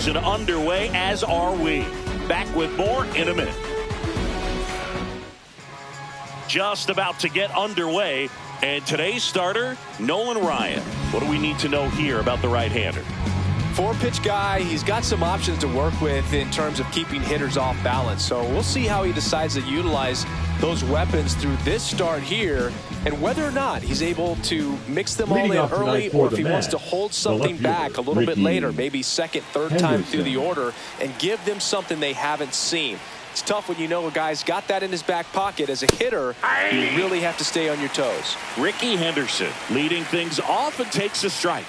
season underway, as are we. Back with more in a minute. Just about to get underway, and today's starter, Nolan Ryan. What do we need to know here about the right-hander? Four-pitch guy. He's got some options to work with in terms of keeping hitters off balance. So we'll see how he decides to utilize those weapons through this start here, and whether or not he's able to mix them all in early, or if he wants to hold something back a little bit later, maybe second, third time through the order, and give them something they haven't seen. It's tough when you know a guy's got that in his back pocket. As a hitter, you really have to stay on your toes. Rickey Henderson leading things off and takes a strike.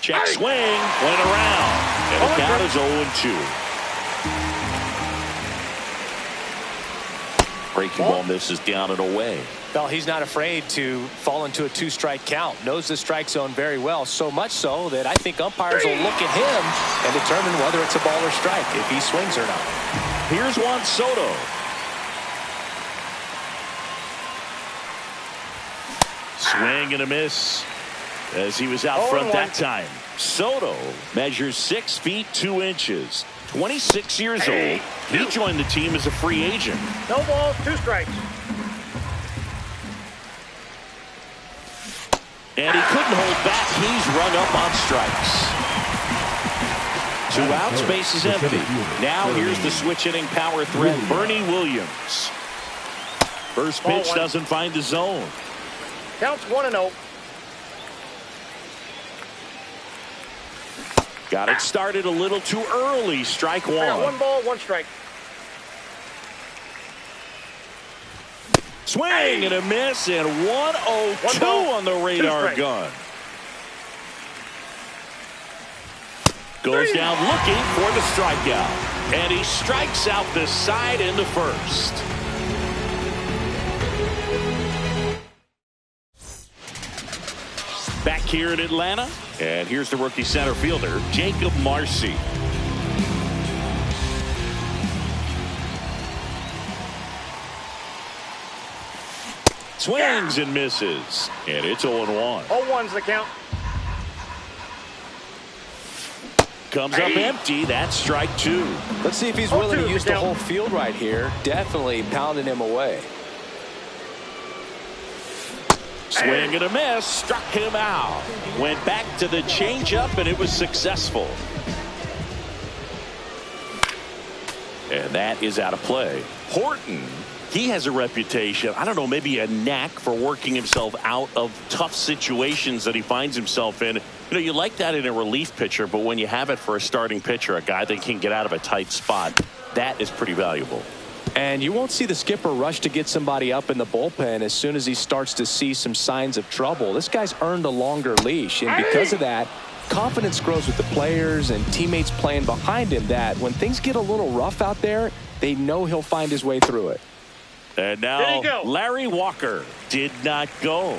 Check swing, went around, and the count is 0-2. Breaking ball misses down and away. Well, he's not afraid to fall into a two-strike count. Knows the strike zone very well, so much so that I think umpires will look at him and determine whether it's a ball or strike, if he swings or not. Here's Juan Soto. Swing and a miss as he was out front that time. Soto measures 6 feet 2 inches. 26 years old. He joined the team as a free agent. No balls, 2 strikes. And he couldn't hold back. He's rung up on strikes. 2 outs, base is empty. Now here's the switch hitting power threat, Bernie Williams. First pitch doesn't find the zone. Counts 1-0. Got it started a little too early. Strike 1. 1 ball, 1 strike. Swing and a miss, and 1-0-2 on the radar gun. Goes down looking for the strikeout. And he strikes out the side into first. Back here in Atlanta, and here's the rookie center fielder, Jacob Marcy. Swings and misses, and it's 0-1. 0-1's the count. Comes up empty. That's strike 2. Let's see if he's willing to use the whole field right here. Definitely pounding him away. Swing and a miss, struck him out. Went back to the changeup, and it was successful. And that is out of play. Horton, he has a reputation, I don't know, maybe a knack for working himself out of tough situations that he finds himself in. You know, you like that in a relief pitcher, but when you have it for a starting pitcher, a guy that can get out of a tight spot, that is pretty valuable. And you won't see the skipper rush to get somebody up in the bullpen as soon as he starts to see some signs of trouble. This guy's earned a longer leash, and because of that, confidence grows with the players and teammates playing behind him, that when things get a little rough out there, they know he'll find his way through it. And now Larry Walker did not go.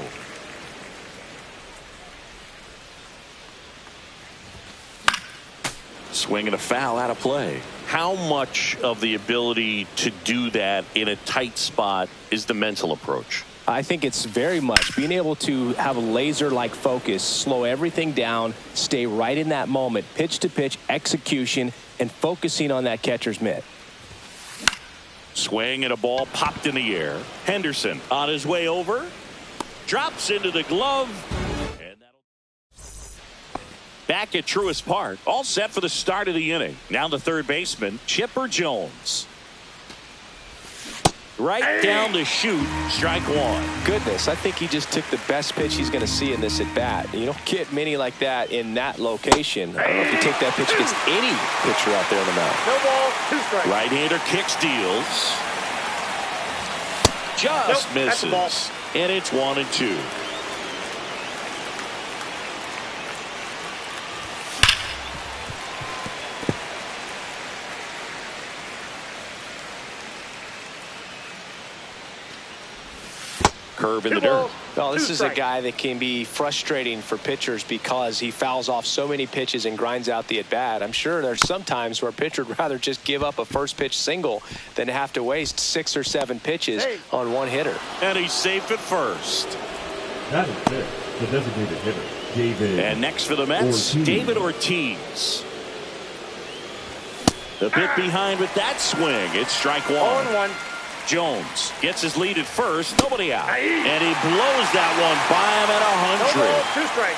Swing and a foul, out of play. How much of the ability to do that in a tight spot is the mental approach? I think it's very much being able to have a laser-like focus, slow everything down, stay right in that moment, pitch-to-pitch execution, and focusing on that catcher's mitt. Swing and a ball popped in the air. Henderson on his way over. Drops into the glove. And back at Truist Park. All set for the start of the inning. Now the third baseman, Chipper Jones. Right down the chute, strike 1. Goodness, I think he just took the best pitch he's going to see in this at bat. You don't get many like that in that location. I don't know if you take that pitch against any pitcher out there in the mound. No ball, 2 strikes. Right-hander kicks, deals. Just misses. And it's 1-2. Curve in the dirt. Well, this is a guy that can be frustrating for pitchers because he fouls off so many pitches and grinds out the at-bat. I'm sure there's some times where a pitcher would rather just give up a first-pitch single than have to waste 6 or 7 pitches on one hitter. And he's safe at first. That is it. The designated hitter, And next for the Mets, David Ortiz. The bit behind with that swing. It's strike one. 0-1. Jones gets his lead at first. Nobody out. And he blows that one by him at 100. No ball, 2 strikes.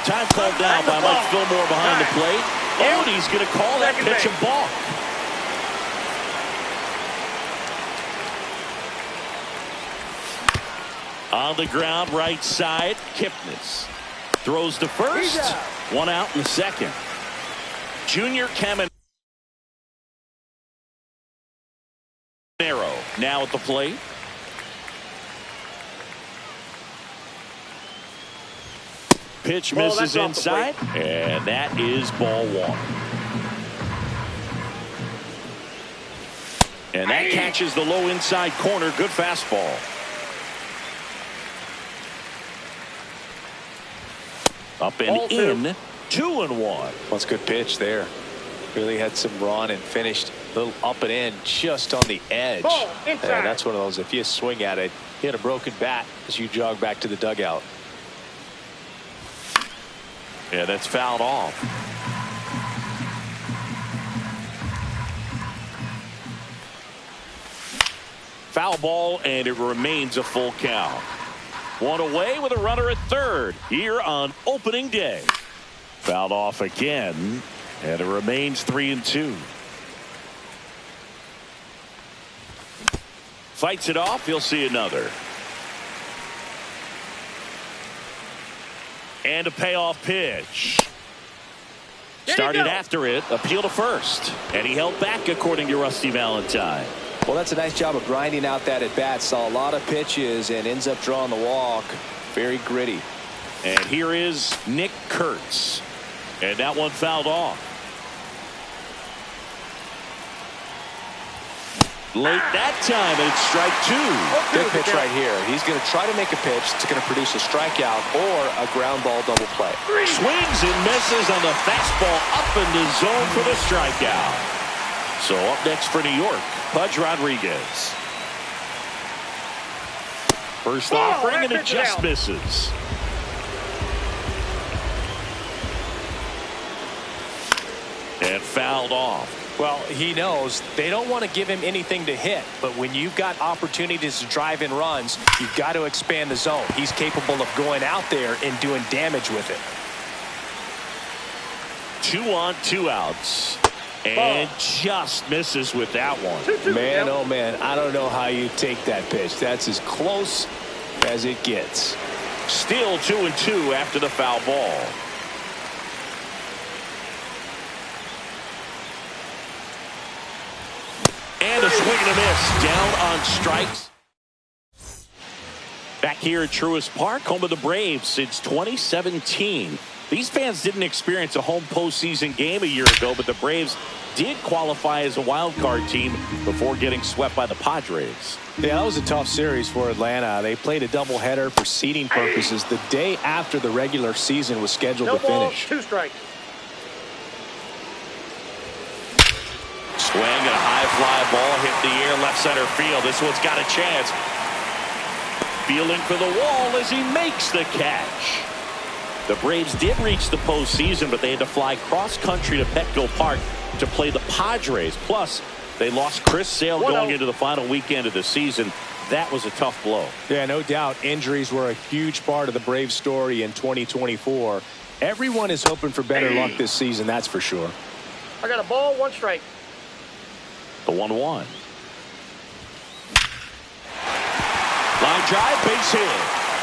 Time called down by Mike Fillmore behind the plate. And he's going to call that pitch a balk. On the ground, right side, Kipnis throws to first. 1 out in the second. Junior Caminero now at the plate. Pitch misses inside, and that is ball 1. And that catches the low inside corner. Good fastball. Up and in, 2-1. That's a good pitch there. Really had some run and finished a little up and in just on the edge. And that's one of those, if you swing at it, you hit a broken bat as you jog back to the dugout. Yeah, that's fouled off. Foul ball, and it remains a full count. 1 away with a runner at third here on opening day. Fouled off again, and it remains 3-2. Fights it off. He'll see another. And a payoff pitch. Started after it. Appeal to first. And he held back, according to Rusty Valentine. Well, that's a nice job of grinding out that at bat. Saw a lot of pitches and ends up drawing the walk. Very gritty. And here is Nick Kurtz. And that one fouled off. Late that time, and it's strike 2. Good pitch right here. He's going to try to make a pitch that's going to produce a strikeout or a ground ball double play. Swings and misses on the fastball up in the zone for the strikeout. So up next for New York, Pudge Rodriguez. First offering, and it just misses. And fouled off. Well, he knows they don't want to give him anything to hit, but when you've got opportunities to drive in runs, you've got to expand the zone. He's capable of going out there and doing damage with it. 2 on, 2 outs. And just misses with that one. Man, oh man, I don't know how you take that pitch. That's as close as it gets. Still 2-2 after the foul ball. And a swing and a miss. Down on strikes. Back here at Truist Park, home of the Braves since 2017. These fans didn't experience a home postseason game a year ago, but the Braves did qualify as a wild card team before getting swept by the Padres. Yeah, that was a tough series for Atlanta. They played a doubleheader for seeding purposes the day after the regular season was scheduled to finish. 2 strikes. Swing and a high fly ball hit the air left center field. This one's got a chance. Feeling for the wall as he makes the catch. The Braves did reach the postseason, but they had to fly cross country to Petco Park to play the Padres. Plus, they lost Chris Sale going into the final weekend of the season. That was a tough blow. Yeah, no doubt. Injuries were a huge part of the Braves story in 2024. Everyone is hoping for better luck this season, that's for sure. I got a ball, 1 strike. The 1-1. Line drive, base hit.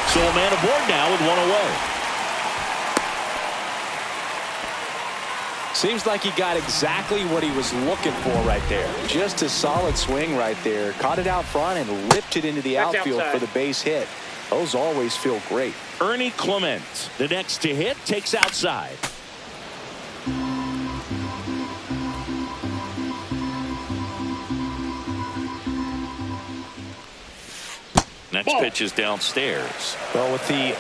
So a man aboard now with 1 away. Seems like he got exactly what he was looking for right there. Just a solid swing right there. Caught it out front and ripped it into the outfield for the base hit. Those always feel great. Ernie Clement, the next to hit, takes outside. Next pitch is downstairs. Well, with the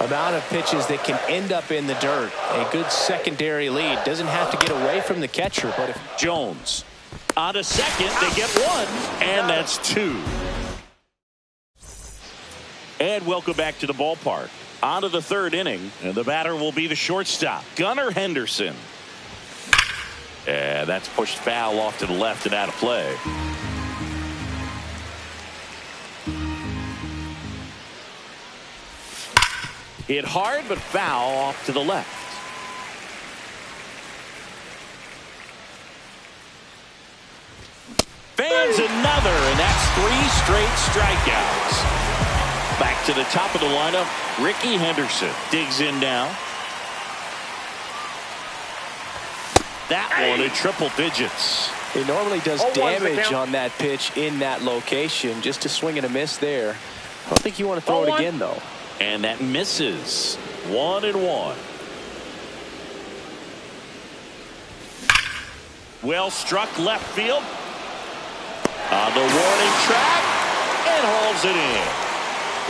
amount of pitches that can end up in the dirt, a good secondary lead. Doesn't have to get away from the catcher, but if Jones on a second, they get 1, and that's 2. And welcome back to the ballpark. On to the third inning, and the batter will be the shortstop, Gunnar Henderson. And that's pushed foul off to the left and out of play. Hit hard, but foul off to the left. Fans another, and that's 3 straight strikeouts. Back to the top of the lineup, Rickey Henderson digs in now. That one in triple digits. He normally does damage on that pitch in that location. Just a swing and a miss there. I don't think you want to throw it again, though. And that misses. 1-1. Well struck left field. On the warning track. And hauls it in.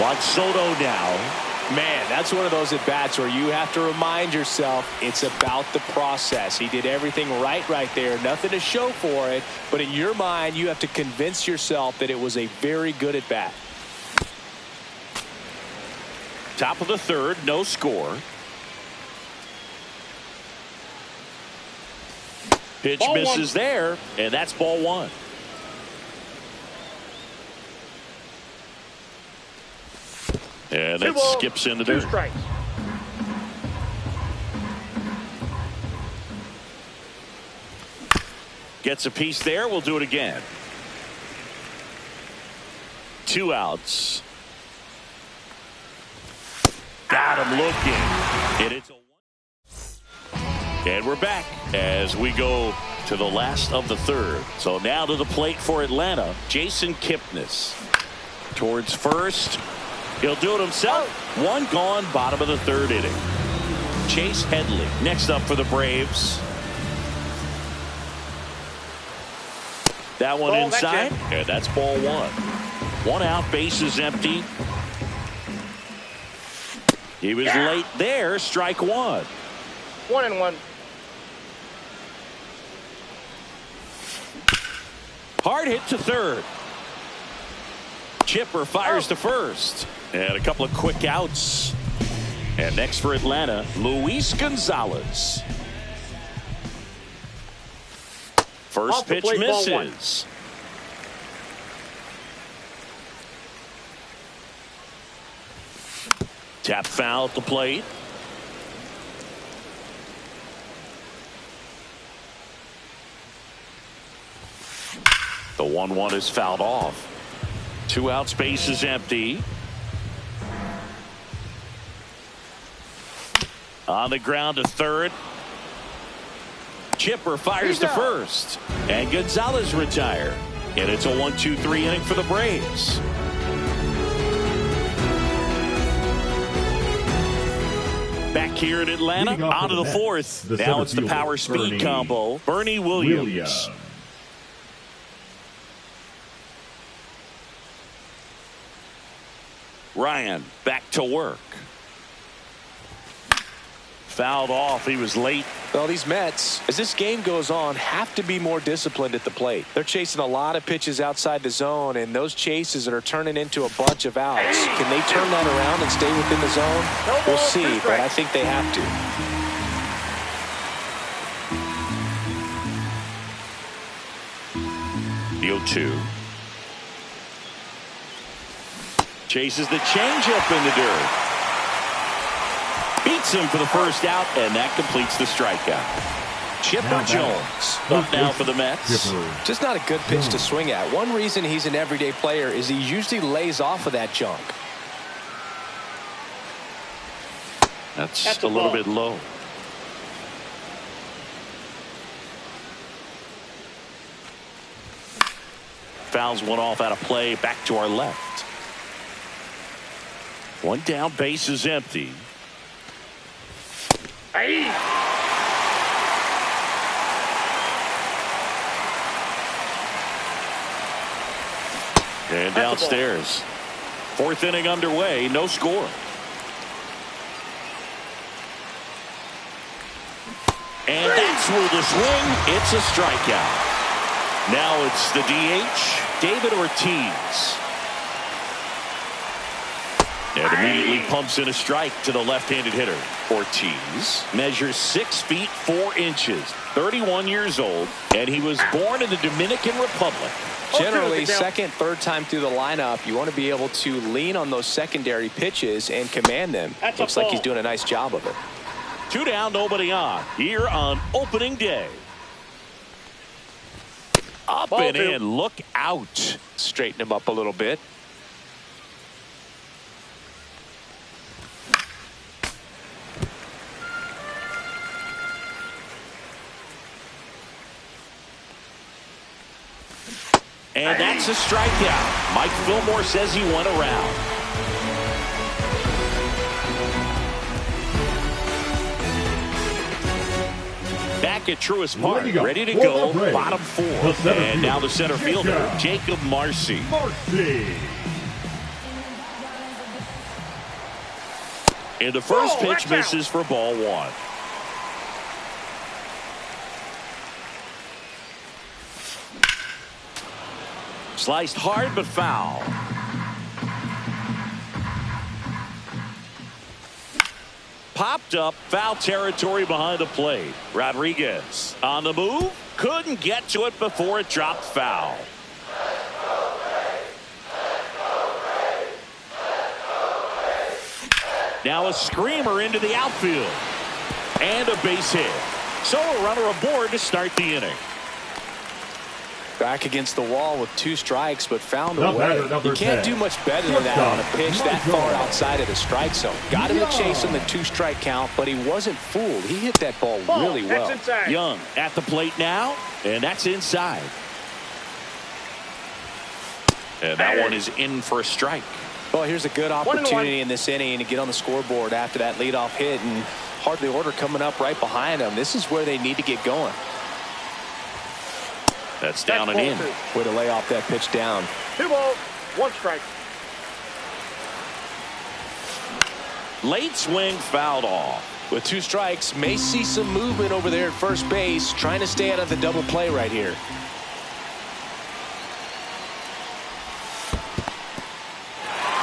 Juan Soto now. Man, that's one of those at-bats where you have to remind yourself it's about the process. He did everything right there. Nothing to show for it. But in your mind, you have to convince yourself that it was a very good at-bat. Top of the third, no score. Pitch Ball misses one. there, and that's ball 1. And that skips into 2 there. strikes. Gets a piece there. We'll do it again. 2 outs. Got him looking. And it's a 1. And we're back as we go to the last of the third. So now to the plate for Atlanta, Jason Kipnis. Towards first. He'll do it himself. 1 gone, bottom of the third inning. Chase Headley next up for the Braves. That one inside. And that's ball 1. 1 out, bases empty. He was late there. Strike 1. 1-1. Hard hit to third. Chipper fires to first. And a couple of quick outs. And next for Atlanta, Luis Gonzalez. First pitch misses. Tap foul at the plate. The 1-1 is fouled off. 2 outs, base is empty. On the ground to third. Chipper fires to first. And Gonzalez retired. And it's a 1-2-3 inning for the Braves. Back here in Atlanta, on to the fourth. Now it's the power speed combo. Bernie Williams. Ryan back to work. Fouled off. He was late. Well, these Mets, as this game goes on, have to be more disciplined at the plate. They're chasing a lot of pitches outside the zone, and those chases are turning into a bunch of outs. Can they turn that around and stay within the zone? We'll see, but I think they have to. The 0-2. Chases the changeup in the dirt. Beats him for the first out, and that completes the strikeout. Chipper Jones up now for the Mets. Just not a good pitch to swing at. One reason he's an everyday player is he usually lays off of that junk. That's a little bit low. Fouls one off out of play. Back to our left. 1 down, base is empty. And downstairs. 4th inning underway, no score. And that's with the swing. It's a strikeout. Now it's the DH, David Ortiz. And immediately pumps in a strike to the left-handed hitter. Ortiz measures 6 feet 4 inches, 31 years old, and he was born in the Dominican Republic. Generally, second, third time through the lineup, you want to be able to lean on those secondary pitches and command them. Looks like he's doing a nice job of it. 2 down, nobody on here on opening day. Up and in, look out. Straighten him up a little bit. And that's a strikeout. Mike Fillmore says he went around. Back at Truist Park, ready to go, bottom 4. And now the center fielder, Jacob Marcy. And the first pitch misses for ball 1. Sliced hard but foul. Popped up, foul territory behind the plate. Rodriguez on the move. Couldn't get to it before it dropped foul. Now a screamer into the outfield. And a base hit. So a runner aboard to start the inning. Back against the wall with 2 strikes, but found a way. You can't do much better than that on a pitch that far outside of the strike zone. Got him a chase on the 2-strike count, but he wasn't fooled. He hit that ball really well. Young at the plate now, and that's inside. And that one is in for a strike. Well, here's a good opportunity in this inning to get on the scoreboard after that leadoff hit, and hardly order coming up right behind them. This is where they need to get going. That's down and in. Way to lay off that pitch down. 2 balls, 1 strike. Late swing fouled off. With 2 strikes, may see some movement over there at first base, trying to stay out of the double play right here.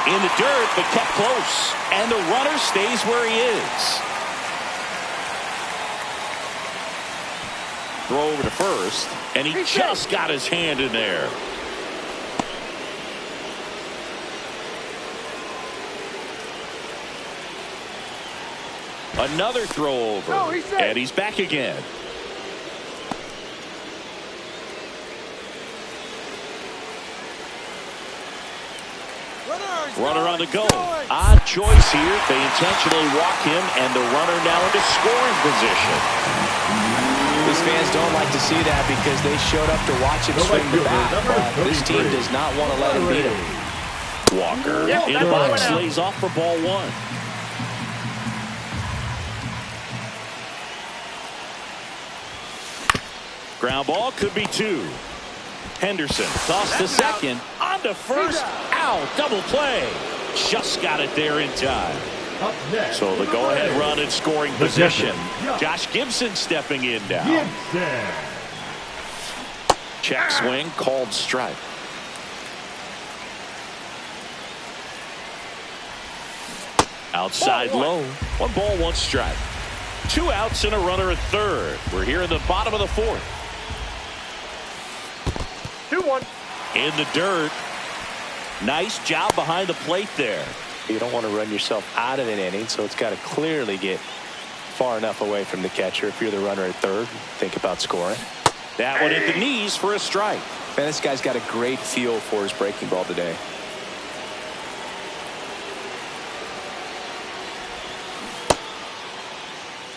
In the dirt, but kept close. And the runner stays where he is. Throw over to first, and he just got his hand in there. Another throw over, and he's back again. Runner on the go. Odd choice here. They intentionally walk him, and the runner now into scoring position. These fans don't like to see that because they showed up to watch him swing the bat. But this team does not want to let him beat him. Walker in the box, lays off for ball 1. Ground ball could be 2. Henderson tossed to second, on to first, out, double play. Just got it there in time. So the go-ahead run in scoring position. Josh Gibson stepping in now. Check swing, called strike. Outside low. 1 ball, 1 strike. 2 outs and a runner at third. We're here in the bottom of the 4th. 2-1. In the dirt. Nice job behind the plate there. You don't want to run yourself out of an inning, so it's got to clearly get far enough away from the catcher. If you're the runner at third, think about scoring. That one hit the knees for a strike. Man, this guy's got a great feel for his breaking ball today.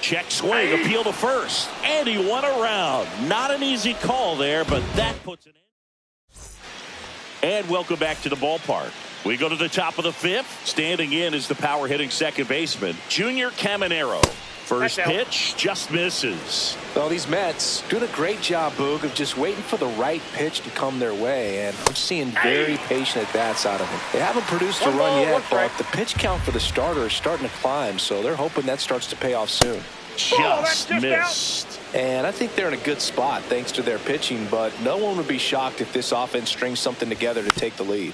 Check swing, appeal to first, and he went around. Not an easy call there, but that puts an end. And welcome back to the ballpark. We go to the top of the 5th. Standing in is the power hitting second baseman, Junior Caminero. First pitch just misses. Well, these Mets doing a great job, Boog, of just waiting for the right pitch to come their way, and I'm seeing very patient at-bats out of them. They haven't produced a run yet, but the pitch count for the starter is starting to climb, so they're hoping that starts to pay off soon. Just missed. And I think they're in a good spot thanks to their pitching, but no one would be shocked if this offense strings something together to take the lead.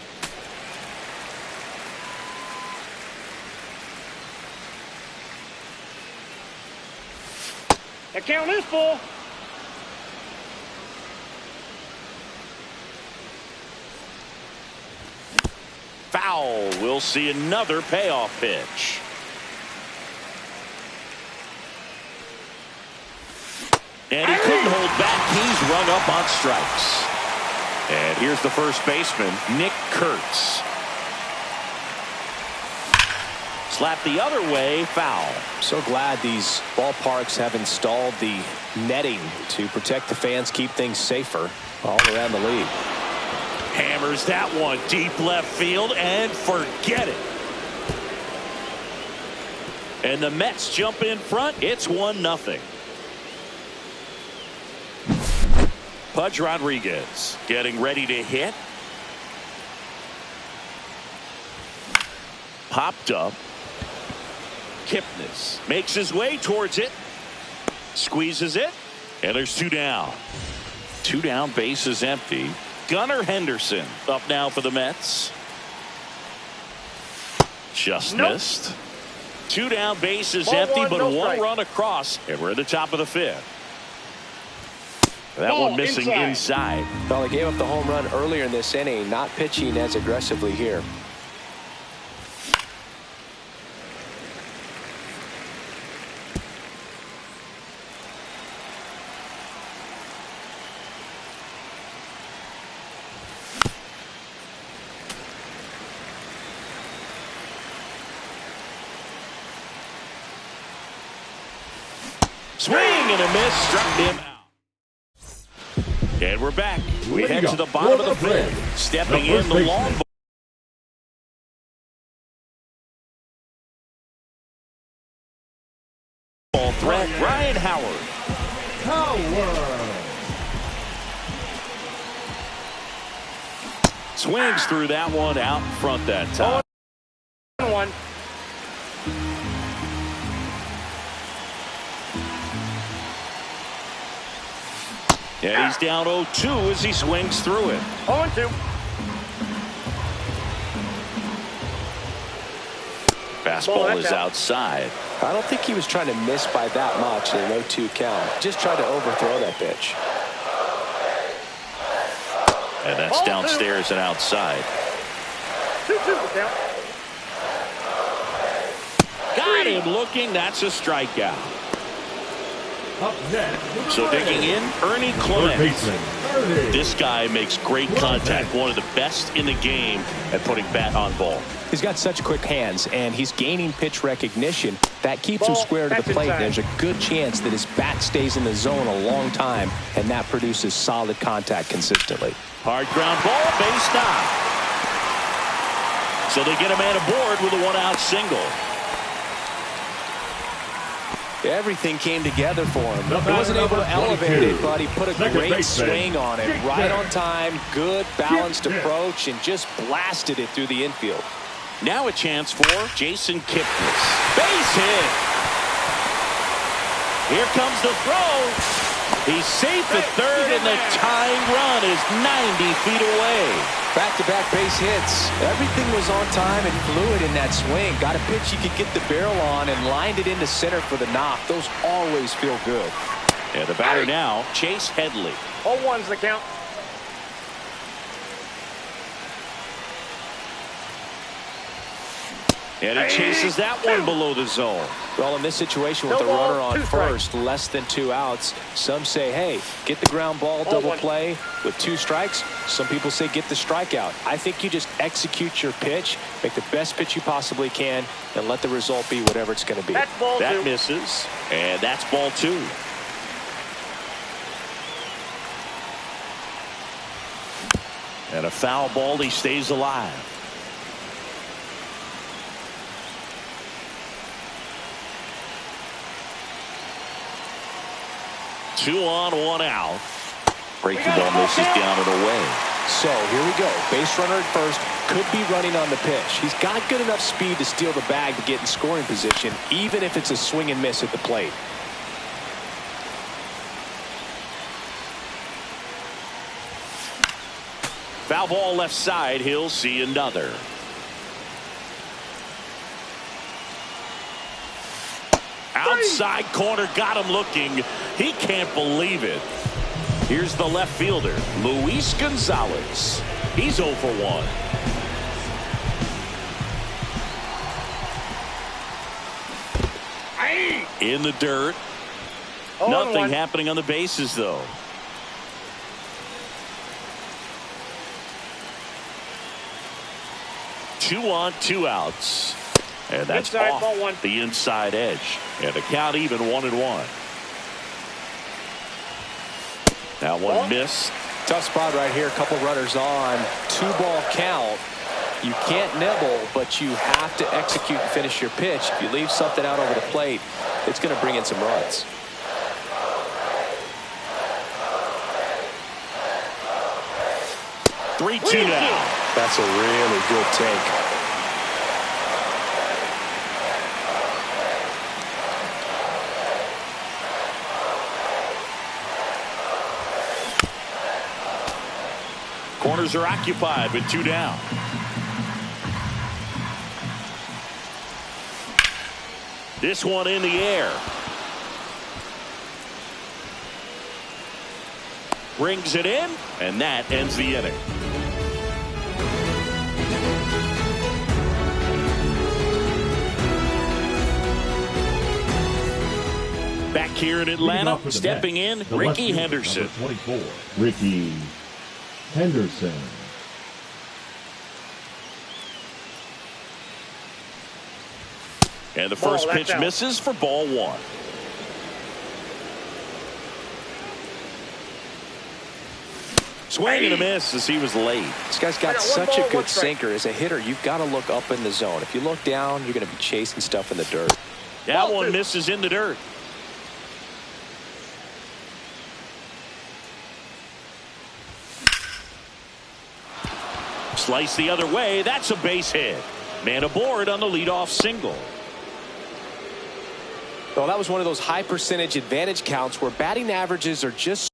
count is full. Foul. We'll see another payoff pitch. And he couldn't hold back. He's rung up on strikes. And here's the first baseman, Nick Kurtz. Slap the other way, foul. So glad these ballparks have installed the netting to protect the fans, keep things safer all around the league. Hammers that one deep left field and forget it. And the Mets jump in front. It's 1-0. Pudge Rodriguez getting ready to hit. Popped up. Kipnis makes his way towards it. Squeezes it. And there's 2 down. 2 down, base is empty. Gunnar Henderson up now for the Mets. Just missed. 2 down, base is empty, but no 1 strike. run across. And we're at the top of the 5th. That Ball one missing inside. Well, they gave up the home run earlier in this inning, not pitching as aggressively here. Swing and a miss, struck him out. And we're back. We head to the bottom of the 5th. Stepping in the long ball threat, Ryan Howard. Swings through that one out front that time. 1-1. And he's down 0-2 as he swings through it. 0-2. Fastball is outside. I don't think he was trying to miss by that much in an 0-2 count. Just tried to overthrow that pitch. And that's downstairs and outside. 2-2 the count. Got him looking. That's a strikeout. Up next, So digging in, Ernie Clement. This guy makes great contact. One of the best in the game at putting bat on ball. He's got such quick hands, and he's gaining pitch recognition. That keeps him square to the plate. There's a good chance that his bat stays in the zone a long time, and that produces solid contact consistently. Hard ground ball, base stop. So they get a man aboard with a 1-out single. Everything came together for him. He wasn't able to elevate it, but he put a great swing on it. Right on time, good balanced approach, and just blasted it through the infield. Now a chance for Jason Kipnis. Base hit. Here comes the throw. He's safe at third, and the tying run is 90 feet away. Back-to-back base hits. Everything was on time and fluid in that swing. Got a pitch he could get the barrel on and lined it into center for the knock. Those always feel good. And the batter now, Chase Headley. 0-1's the count. And he chases that one below the zone. Well, in this situation with the runner on first, less than 2 outs, some say, hey, get the ground ball, double play with 2 strikes. Some people say get the strikeout. I think you just execute your pitch, make the best pitch you possibly can, and let the result be whatever it's going to be. That's ball That 2. misses, and that's ball 2. And a foul ball, he stays alive. Two on, 1 out. Breaking ball misses down and away. So here we go. Base runner at first, could be running on the pitch. He's got good enough speed to steal the bag to get in scoring position, even if it's a swing and miss at the plate. Foul ball left side. He'll see another. inside corner, got him looking. He can't believe it. Here's the left fielder, Luis Gonzalez. He's 0 for 1. In the dirt. Nothing happening on the bases, though. Two on, 2 outs. And that's Inside, off ball 1. the inside edge. And the count even 1-1. That one missed. Tough spot right here. A couple runners on. 2-ball count. You can't nibble, but you have to execute and finish your pitch. If you leave something out over the plate, it's going to bring in some runs. Three-two now. That's a really good take. Corners are occupied with 2 down. This one in the air. Brings it in, and that ends the inning. Back here in Atlanta, stepping in, Rickey Henderson. 24, Rickey Henderson. And the first pitch misses for ball 1. Swing and a miss as he was late. This guy's got such a good sinker. As a hitter, you've got to look up in the zone. If you look down, you're going to be chasing stuff in the dirt. That one misses in the dirt. Slice the other way. That's a base hit. Man aboard on the leadoff single. Well, that was one of those high percentage advantage counts where batting averages are just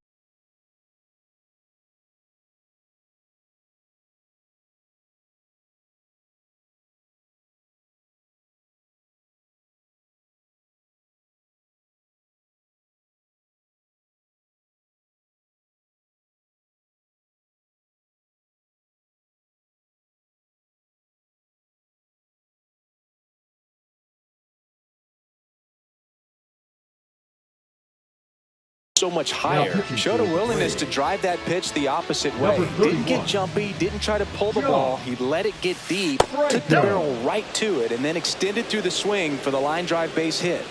so much higher. Showed a willingness to drive that pitch the opposite way. Didn't get jumpy, didn't try to pull the ball. He let it get deep, took the barrel right to it, and then extended through the swing for the line drive base hit.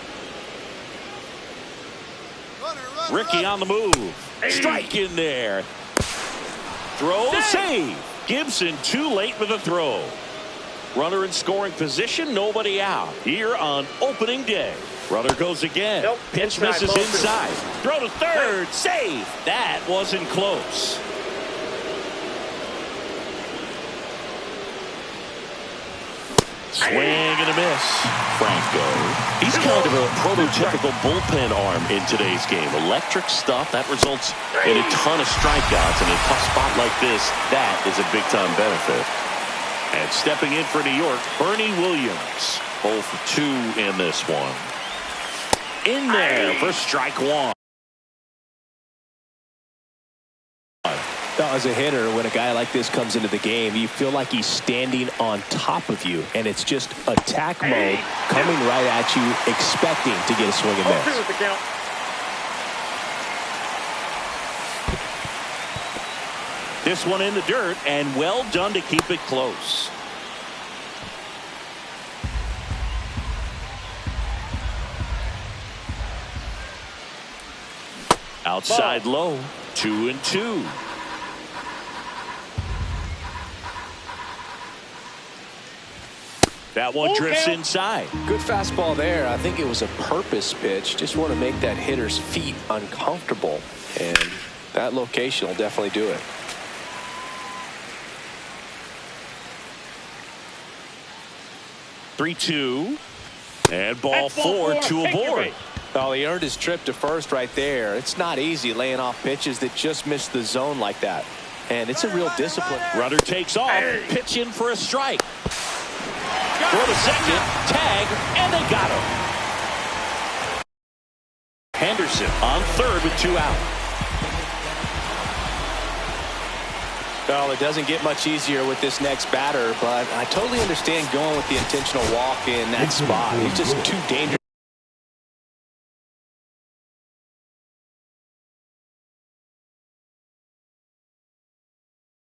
Rickey on the move. Strike in there. Throw, save. Gibson too late with the throw. Runner in scoring position, nobody out here on opening day. Runner goes again. Nope. Pitch Inside, misses inside. Throw to third. Save. That wasn't close. Swing and a miss. Franco. He's kind of a prototypical bullpen arm in today's game. Electric stuff that results in a ton of strikeouts. In a tough spot like this, that is a big-time benefit. And stepping in for New York, Bernie Williams. 0 for 2 in this one. In there for strike 1. Now, as a hitter, when a guy like this comes into the game, you feel like he's standing on top of you, and it's just attack mode coming right at you, expecting to get a swing and miss. With the count. This one in the dirt, and well done to keep it close. Outside low, 2-2. That one drifts inside. Good fastball there. I think it was a purpose pitch. Just want to make that hitter's feet uncomfortable, and that location will definitely do it. Three-two, and ball 4, 2 aboard. Oh, he earned his trip to first right there. It's not easy laying off pitches that just miss the zone like that. And it's a real discipline. Runner takes off, pitch in for a strike. Throw to second, tag, and they got him. Henderson on third with 2 out. Well, it doesn't get much easier with this next batter, but I totally understand going with the intentional walk in that spot. He's just too dangerous.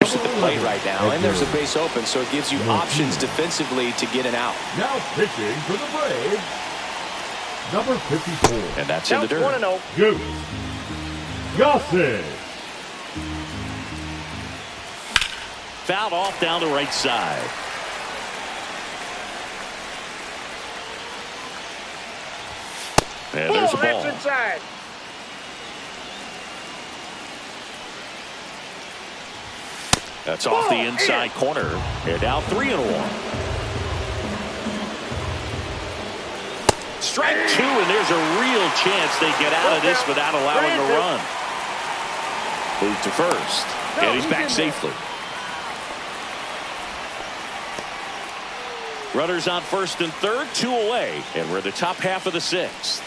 At the plate right now, and there's a base open, so it gives you options defensively to get an out. Now pitching for the Braves, number 54. And that's in the dirt. 1-0. Goose Gossett. Fouled off down the right side. And there's a ball. That's inside. That's off the inside corner. And now 3-1. Strike 2, and there's a real chance they get out of this without allowing a run. Move to first, and he's back safely. Runners on first and third, 2 away, and we're in the top half of the 6th.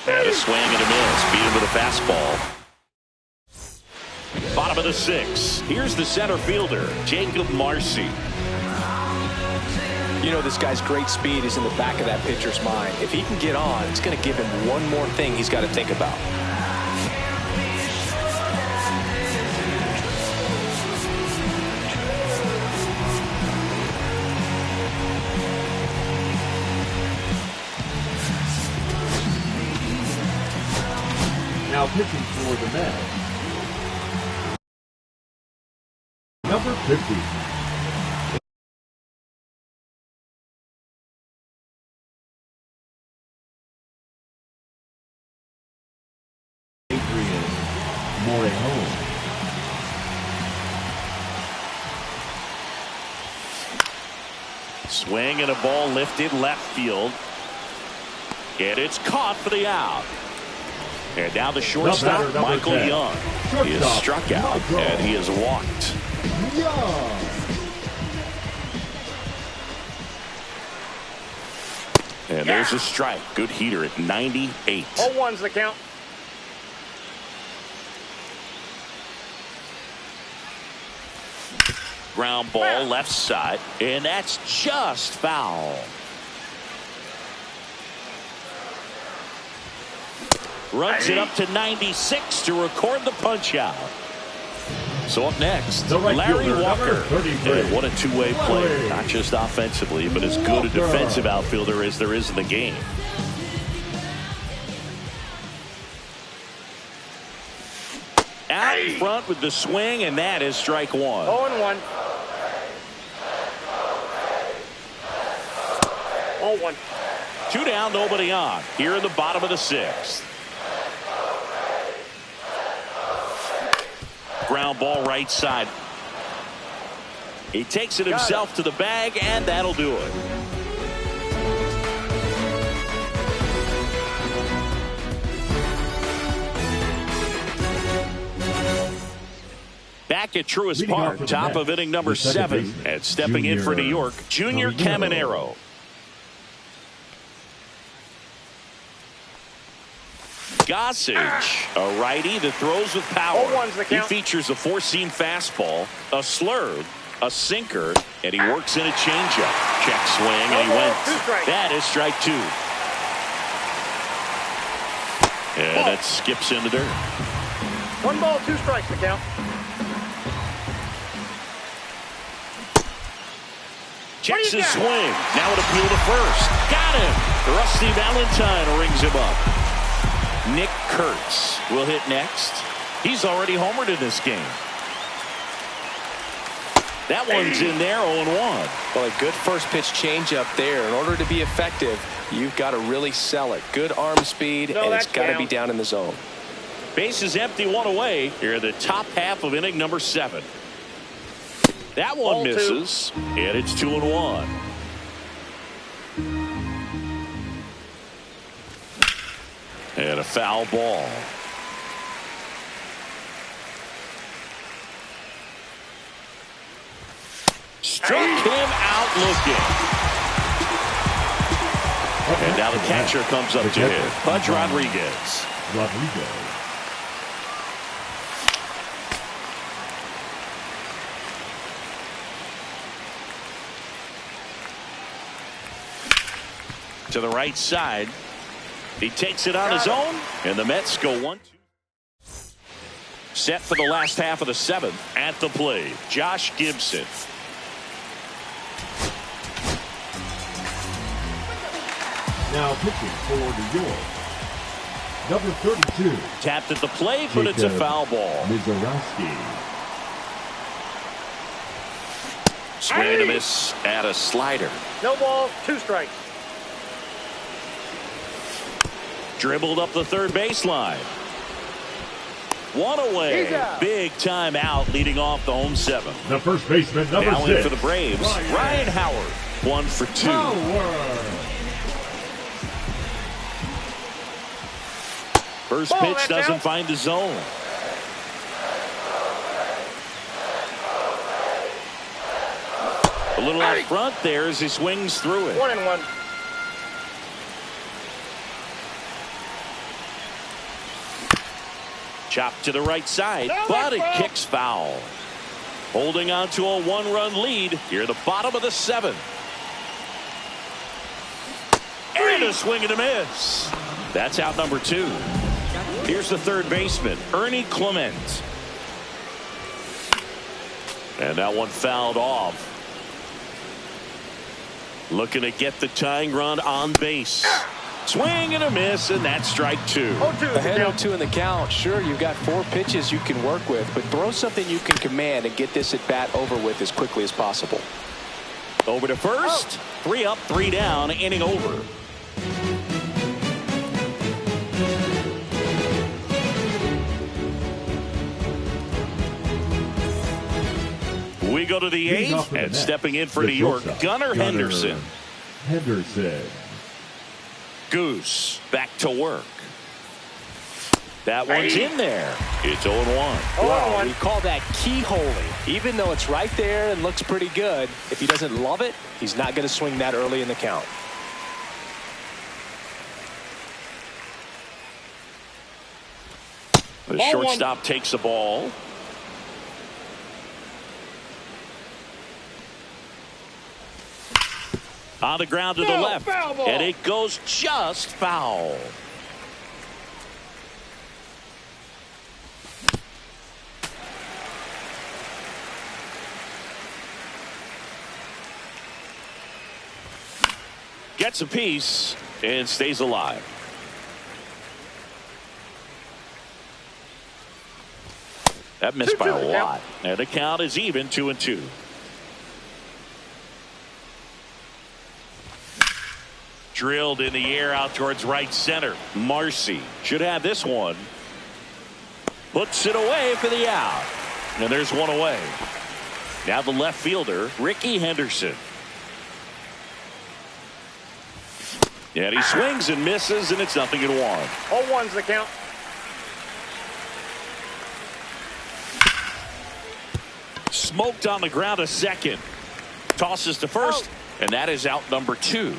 And a swing and a miss. Beat him with a fastball. Bottom of the 6th. Here's the center fielder, Jacob Marcy. You know, this guy's great speed is in the back of that pitcher's mind. If he can get on, it's going to give him one more thing he's got to think about. Now pitching for the Mets, number 50. Morejon. Swing and a ball lifted left field. And it's caught for the out. And now the shortstop, Michael 10. Young. He is struck out, and he is walked. Young. And there's a strike. Good heater at 98. 0-1's the count. Ground ball left side, and that's just foul. Runs it up to 96 to record the punch out. So up next, Larry Walker. And what a two-way play. Not just offensively, but as good a defensive outfielder as there is in the game. Out in front with the swing, and that is strike 1. 0-1. 0-1. 2 down, nobody on. Here in the bottom of the 6th. Ground ball right side. He takes it himself to the bag, and that'll do it. Back at Truist Park, top of inning number 7, and stepping in for New York, Junior Caminero. Gossage, a righty that throws with power. 0-1's the He count. features a 4-seam fastball, a slurve, a sinker, and he works in a changeup. Check swing, and he went. That is strike 2. And that skips in the dirt. 1 ball, 2 strikes the count. Checks his swing. Now an appeal to first. Got him. Rusty Valentine rings him up. Nick Kurtz will hit next. He's already homered in this game. That one's in there, 0-1. Well, a good first pitch changeup there. In order to be effective, you've got to really sell it. Good arm speed, and it's got to be down in the zone. Base is empty, 1 away. Here in the top half of inning number 7. That one misses, and it's 2-1. And a foul ball. Struck him out looking. And now the catcher comes up to hit. Pudge Rodriguez. To the right side. He takes it on his own, and the Mets go 1-2. Set for the last half of the seventh. At the plate, Josh Gibson. Now pitching for New York, number 32. Tapped at the plate, but it's a foul ball. Mizorowski. Swing and a miss at a slider. No balls, 2 strikes. Dribbled up the third baseline. One away. Big time out leading off the home seventh. The first baseman, number now 6. in for the Braves, Ryan Howard. 1 for 2. First pitch doesn't find the zone. A little out front there as he swings through it. 1-1. Chopped to the right side, but it kicks foul. Holding on to a 1-run lead here at the bottom of the seventh. And a swing and a miss. That's out number 2. Here's the third baseman, Ernie Clement. And that one fouled off. Looking to get the tying run on base. Swing and a miss, and that's strike 2. Ahead 0-2 in the count. Sure, you've got 4 pitches you can work with, but throw something you can command and get this at bat over with as quickly as possible. Over to first. 3 up, 3 down, inning over. We go to the 8th, and stepping in for New York, Gunnar Henderson. Goose back to work. That one's in there. It's 0-1. Wow, we call that keyholing. Even though it's right there and looks pretty good, if he doesn't love it, he's not going to swing that early in the count. The shortstop takes the ball. On the ground to the left, and it goes just foul. Gets a piece and stays alive. That missed by a lot. And the count is even, 2-2. Drilled in the air out towards right center. Marcy should have this one. Puts it away for the out. And there's one away. Now the left fielder, Ricky Henderson. And he swings and misses, and it's 0-1. 0-1's the count. Smoked on the ground a second. Tosses to first, and that is out number 2.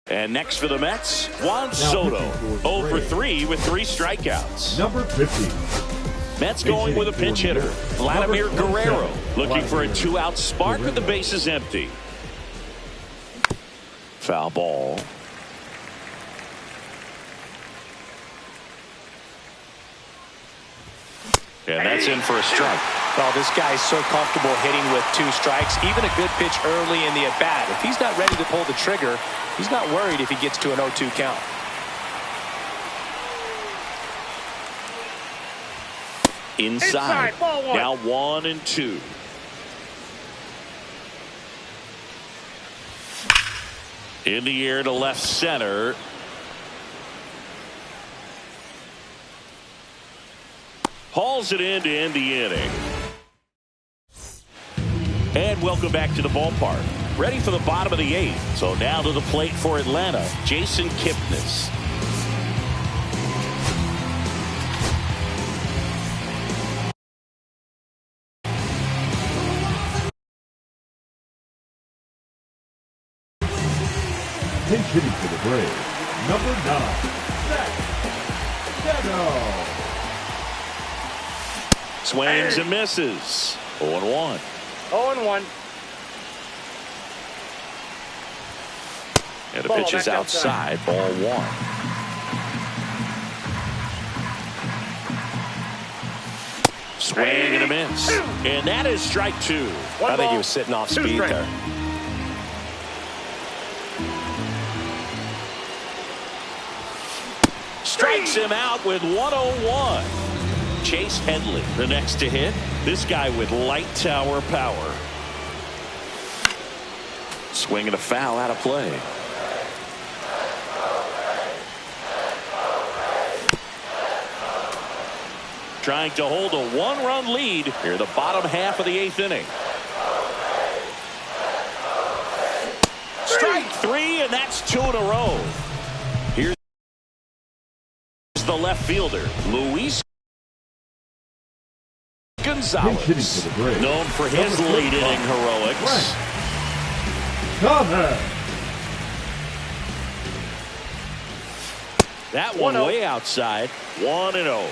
And next for the Mets, Juan Soto. 0 for 3 with 3 strikeouts. Number 50. Mets going with a pinch hitter, Vladimir Guerrero, looking for a 2-out spark with the bases empty. Foul ball. And that's in for a strike. Well, this guy's so comfortable hitting with 2 strikes, even a good pitch early in the at-bat. If he's not ready to pull the trigger, he's not worried if he gets to an 0-2 count. Inside. Now 1-2. In the air to left center. Hauls it in to end the inning. And welcome back to the ballpark. Ready for the bottom of the 8th. So now to the plate for Atlanta, Jason Kipnis. Braves, number 9, Zach Dano. Swings and misses. 0-1. 0-1. And the Ball pitch is back outside. Ball 1. Swing and a miss. And that is strike 2. I think he was sitting off speed there. Strikes him out with 101. Chase Headley, the next to hit. This guy with light tower power. Swing and a foul out of play. Trying to hold a 1-run lead here the bottom half of the 8th inning. Strike 3, and that's 2 in a row. Here's the left fielder, Luis Gonzalez, known for his late inning heroics. That one way outside. 1-0.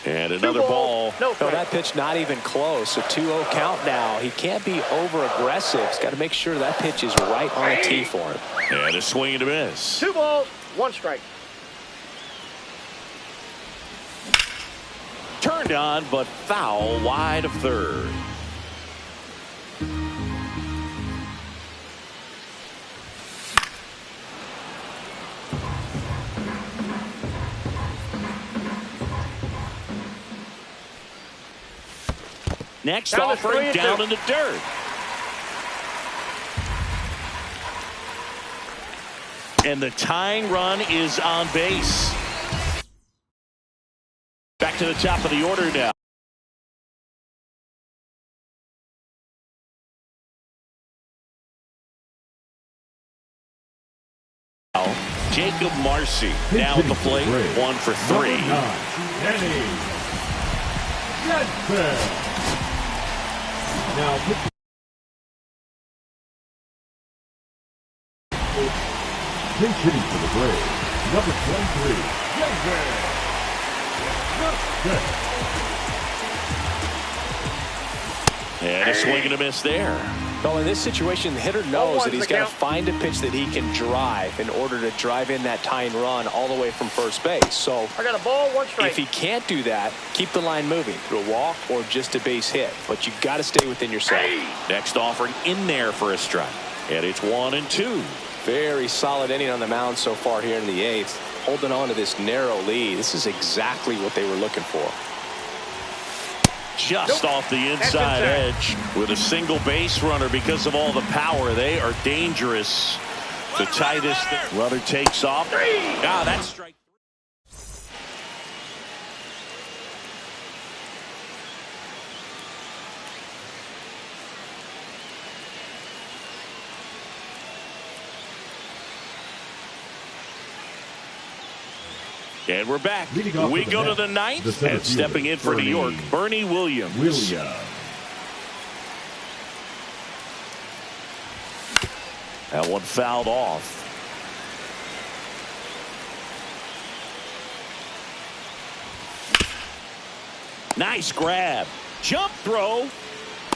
And another ball. No, that pitch not even close. A 2-0 count now. He can't be over aggressive. He's got to make sure that pitch is right on the tee for him. And a swing and a miss. 2 balls, 1 strike. Turned on, but foul wide of third. Next offering down in the dirt. And the tying run is on base. Back to the top of the order now. Jacob Marcy now at the plate. 1 for 3. Kenny Jensen. Now, pinch hitting for the Braves, number 23, Jensen. And a swing and a miss there. Well, in this situation, the hitter knows that he's got to find a pitch that he can drive in order to drive in that tying run all the way from first base. So I got a ball, 1 strike. if he can't do that, keep the line moving through a walk or just a base hit. But you've got to stay within yourself. Next offering in there for a strike. And it's 1-2. Very solid inning on the mound so far here in the 8th. Holding on to this narrow lead. This is exactly what they were looking for. Just off the inside edge with a single base runner because of all the power. They are dangerous to tie this. Runner takes off. That's strike. And we're back. We go to the 9th, and stepping in for New York, Bernie Williams. That one fouled off. Nice grab. Jump throw.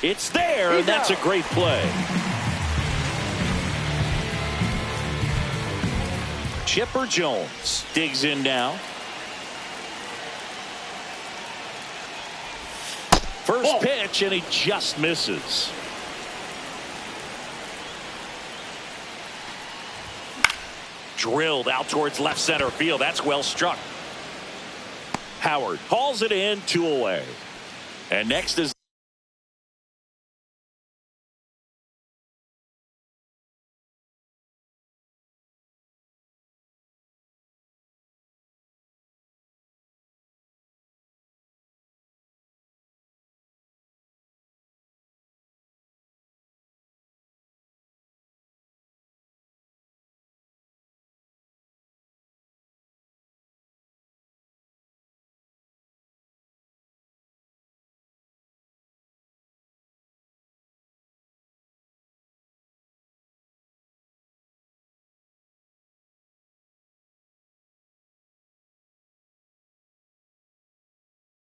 It's there, and that's a great play. Chipper Jones digs in now. First pitch, and he just misses. Drilled out towards left center field. That's well struck. Howard hauls it in, 2 away. And next is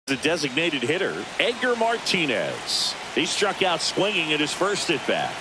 The designated hitter, Edgar Martinez. He struck out swinging at his first at bat.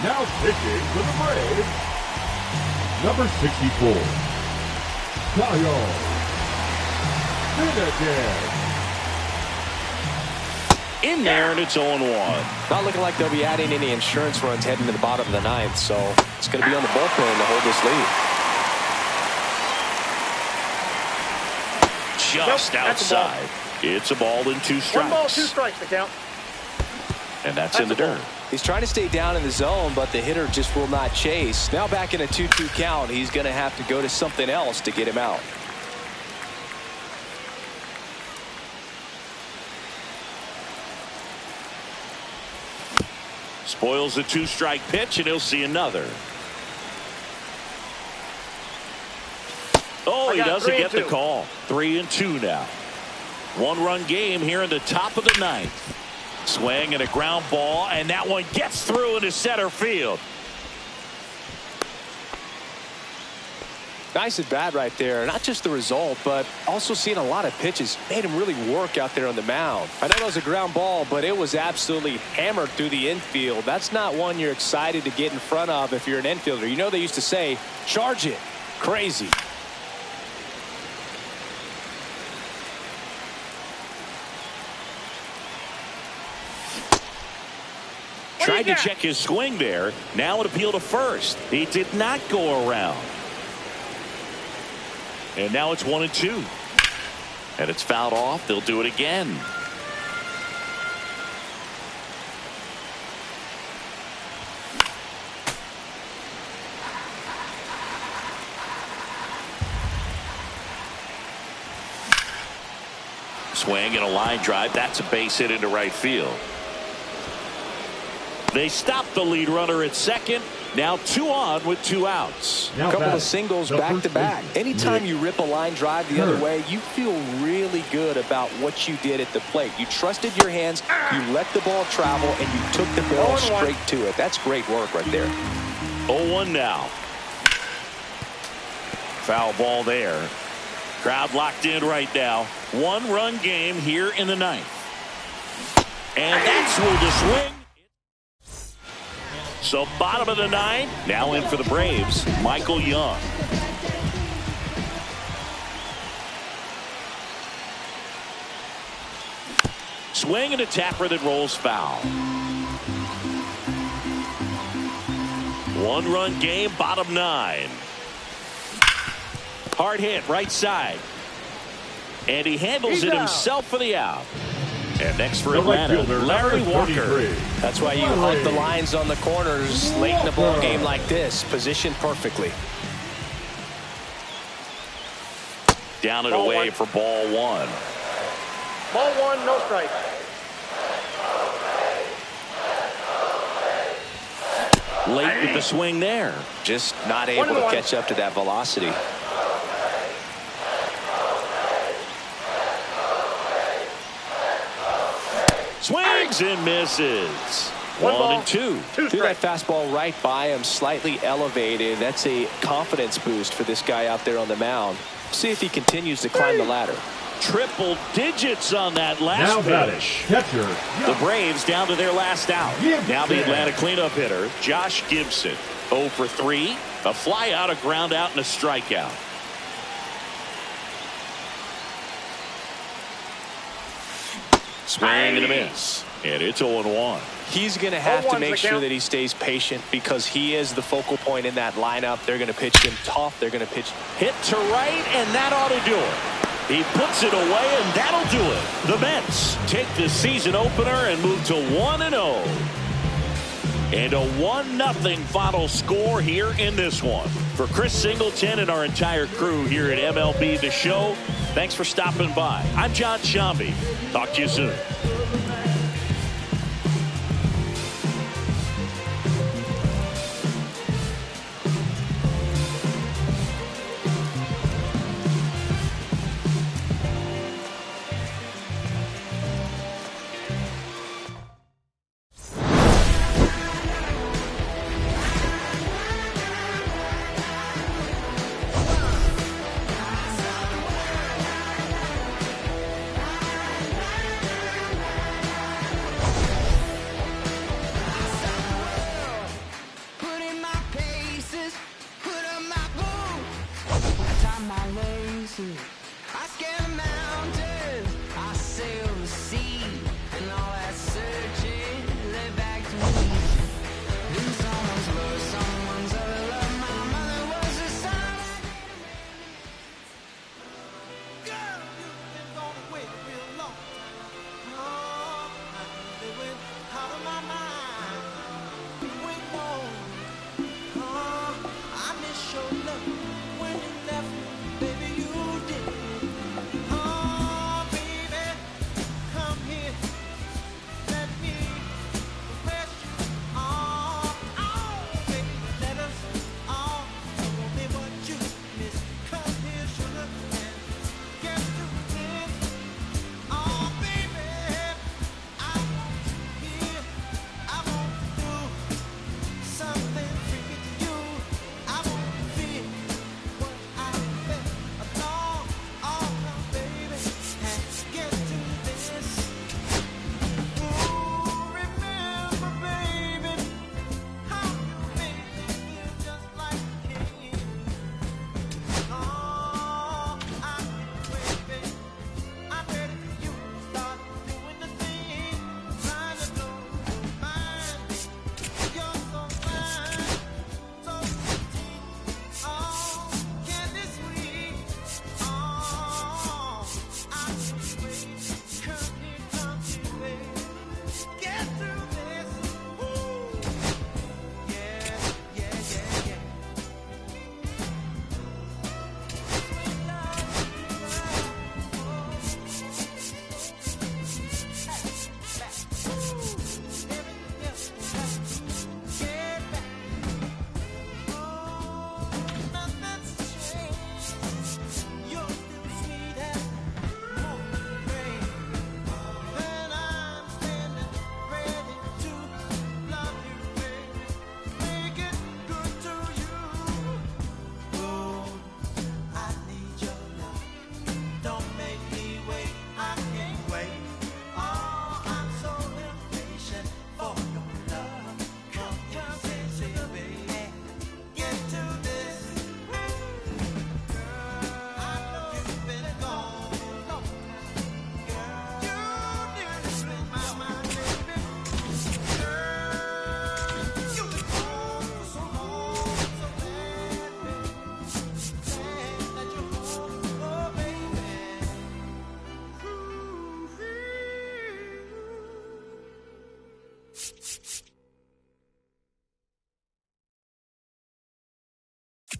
Now pitching for the Braves, number 64, Kyle Finnegan. In there, and it's 0-1. Not looking like they'll be adding any insurance runs heading to the bottom of the ninth, so it's going to be on the bullpen to hold this lead. Just outside. It's a ball and 2 strikes. 1 ball, 2 strikes to count. And that's in the dirt. He's trying to stay down in the zone, but the hitter just will not chase. Now back in a 2-2 count, he's going to have to go to something else to get him out. Spoils the 2-strike pitch, and he'll see another. Oh, he doesn't get the call. 3-2 now. 1-run game here in the top of the ninth. Swing and a ground ball, and that one gets through into center field. Nice at bat right there. Not just the result, but also seeing a lot of pitches. Made him really work out there on the mound. I know it was a ground ball, but it was absolutely hammered through the infield. That's not one you're excited to get in front of if you're an infielder. You know they used to say, charge it. Crazy. Tried to check his swing there. Now an appeal to first. He did not go around. And now it's 1-2. And it's fouled off. They'll do it again. Swing and a line drive. That's a base hit into right field. They stop the lead runner at second. Now 2 on with 2 outs. A couple of singles back to back. Anytime you rip a line drive the other way, you feel really good about what you did at the plate. You trusted your hands, you let the ball travel, and you took the ball straight to it. That's great work right there. 0-1 now. Foul ball there. Crowd locked in right now. 1-run game here in the ninth. And that's where the swing. So bottom of the ninth. Now in for the Braves, Michael Young. Swing and a tapper that rolls foul. 1-run game, bottom 9. Hard hit, right side. And he handles it himself for the out. And next for Atlanta, Larry Walker. That's why you hunt the lines on the corners late in the ball game like this. Positioned perfectly. Down and away for ball 1. Ball 1, no strike. Late with the swing there. Just not able to catch up to that velocity. Swings and misses. 1-2. Threw that fastball right by him, slightly elevated. That's a confidence boost for this guy out there on the mound. See if he continues to climb the ladder. Triple digits on that last pitch. Catcher. The Braves down to their last out. Now the Atlanta cleanup hitter, Josh Gibson. 0 for 3. A fly out, a ground out, and a strikeout. Swing and a miss. And it's 0-1. He's going to have to 0-1's make the sure count. that he stays patient because he is the focal point in that lineup. They're going to pitch him tough. They're going to pitch. Hit to right, and that ought to do it. He puts it away, and that'll do it. The Mets take the season opener and move to 1-0. And a 1-0 final score here in this one. For Chris Singleton and our entire crew here at MLB The Show, thanks for stopping by. I'm John Sciambi. Talk to you soon.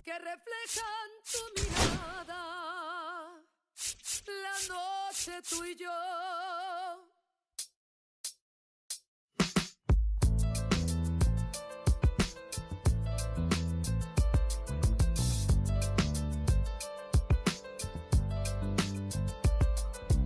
Que reflejan tu mirada, la noche tú y yo.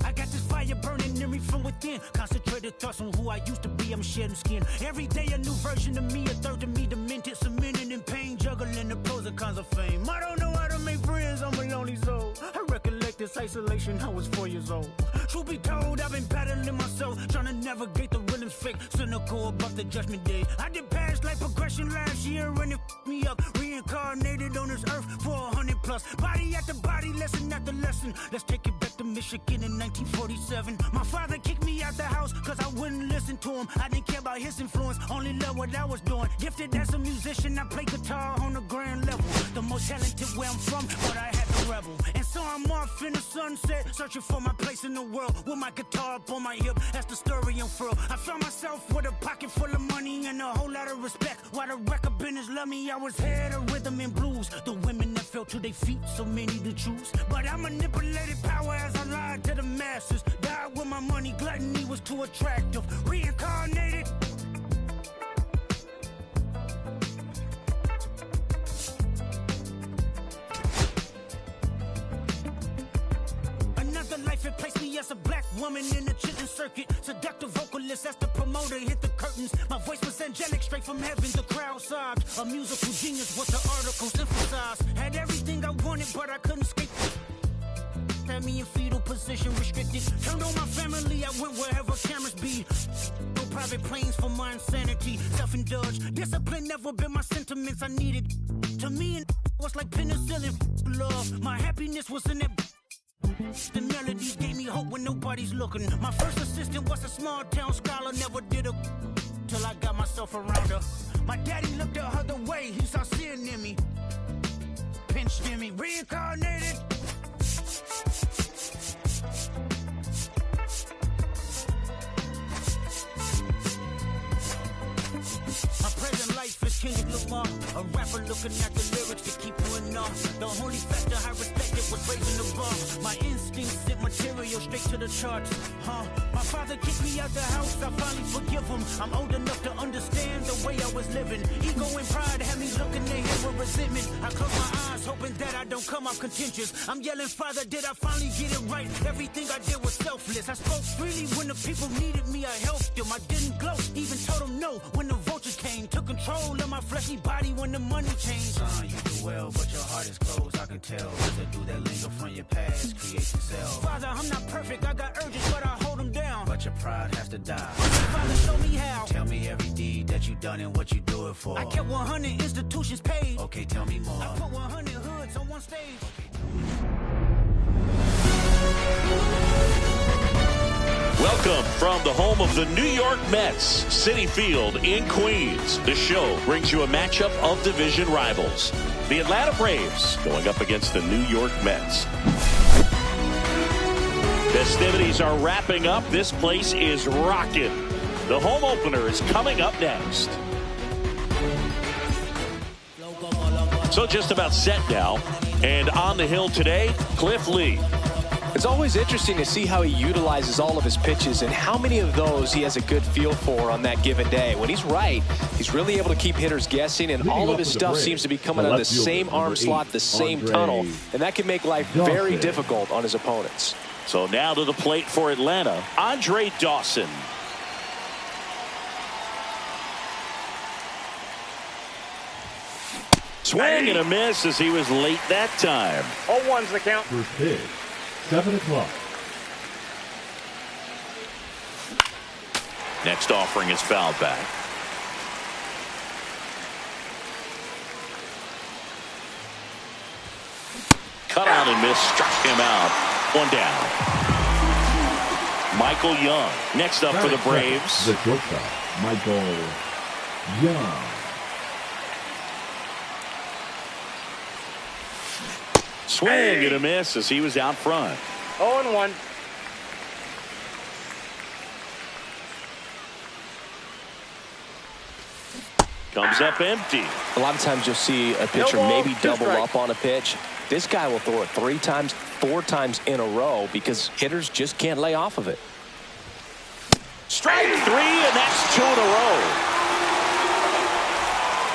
I got this fire burning in me from within. Concentrated thoughts on who I used to be. I'm shedding skin. Every day a new version of me, a third of me demented, cemented in pain, juggling the pros and cons of fame. I don't know how to make friends. I'm a lonely soul. I recollect this isolation, I was 4 years old. Truth be told, I've been battling myself, trying to navigate the rhythm's fake, cynical about the judgment day. I did past life progression last year and it f***ed me up. Reincarnated on this earth for 100 plus. Body after body, lesson after lesson. Let's take it back to Michigan in 1947. My father kicked me out the house cause I wouldn't listen to him. I didn't care about his influence, only loved what I was doing. Gifted as a musician, I play guitar on the grand level. The most talented where I'm from, but I had to rebel. And so I'm off in the sunset, searching for my place in the world. With my guitar up on my hip, that's the story unfurled. I found myself with a pocket full of money and a whole lot of respect. While the record business loved me, I was head of rhythm and blues. The women that fell to their feet, so many to choose. But I manipulated power as I lied to the masses. Died with my money, gluttony was too attractive. Reincarnated. It placed me as a black woman in the chitlin circuit. Seductive vocalist as the promoter hit the curtains. My voice was angelic, straight from heaven. The crowd sobbed. A musical genius, what the articles emphasized. Had everything I wanted, but I couldn't escape. Had me in fetal position, restricted. Turned on my family, I went wherever cameras be. No private planes for my insanity. Self-indulged, discipline never been my sentiments I needed. To me, it was like penicillin. Love, my happiness was in that. The melodies gave me hope when nobody's looking. My first assistant was a small town scholar, never did a till I got myself around her. My daddy looked at her the way he saw sin in me, pinched in me, reincarnated. My present life is Kendrick Lamar, a rapper looking at the lyrics to keep you in awe. The only factor I respected was raising the bar. My instincts sent material straight to the charts. My father kicked me out the house, I finally forgive him. I'm old enough to understand the way I was living. Ego and pride had me looking at him with resentment. I close my eyes, hoping that I don't come off contentious. I'm yelling, Father, did I finally get it right? Everything I did was selfless. I spoke freely when the people needed me, I helped them. I didn't gloat, even told them no when the vultures came. Took control of my fleshy body when the money changed. Son, you do well, but your heart is closed, I can tell. There's a dude that linger from your past, creates yourself. Father, I'm not perfect, I got urges, but I hold them down. But your pride has to die. Father, show me how. Tell me every deed that you done and what you do it for. I kept 100 institutions paid. Okay, tell me more. I put 100 hoods on one stage. Welcome from the home of the New York Mets, Citi Field in Queens. The show brings you a matchup of division rivals. The Atlanta Braves going up against the New York Mets. Festivities are wrapping up. This place is rocking. The home opener is coming up next. So just about set now. And on the hill today, Cliff Lee. It's always interesting to see how he utilizes all of his pitches and how many of those he has a good feel for on that given day. When he's right, he's really able to keep hitters guessing, and all of his stuff seems to be coming on the same arm slot, the same tunnel, and that can make life very difficult on his opponents. So now to the plate for Atlanta, Andre Dawson. Swing and a miss as he was late that time. 0-1's the count. First pitch, 7 o'clock. Next offering is fouled back. Cut out and miss, struck him out. One down. Michael Young next up for the Braves. The shortstop, Michael Young. Swing and a miss as he was out front. 0-1. Comes up empty. A lot of times you'll see a pitcher maybe double up on a pitch. This guy will throw it 3 times, 4 times in a row because hitters just can't lay off of it. Strike 3, and that's 2 in a row.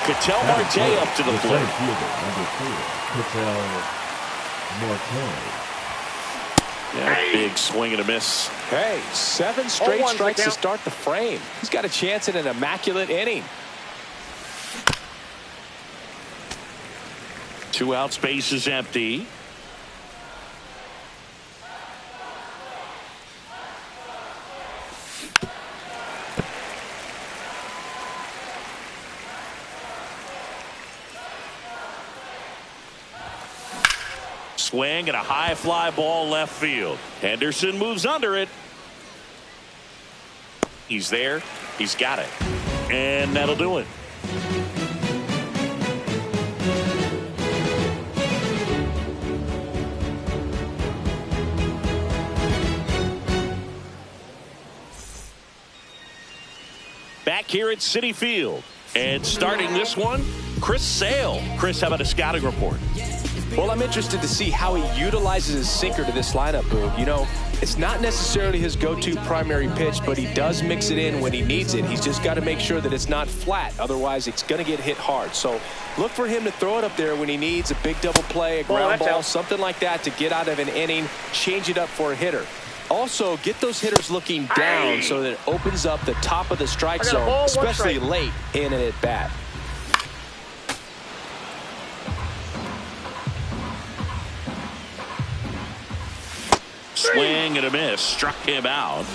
Ketel Marte up to the plate. Ketel Marte. Yeah, big swing and a miss. Hey, 7 straight strikes to start the frame. He's got a chance at an immaculate inning. 2 out, space is empty. swing and a high fly ball left field. Henderson moves under it. He's there. He's got it. And that'll do it. Back here at Citi Field. And starting this one, Chris Sale. Chris, how about a scouting report? Well, I'm interested to see how he utilizes his sinker to this lineup, Boog. You know, it's not necessarily his go-to primary pitch, but he does mix it in when he needs it. He's just got to make sure that it's not flat. Otherwise, it's going to get hit hard. So look for him to throw it up there when he needs a big double play, a ground ball, something like that to get out of an inning, change it up for a hitter. Also, get those hitters looking down so that it opens up the top of the strike zone, especially late in an at-bat. Swing and a miss. Struck him out.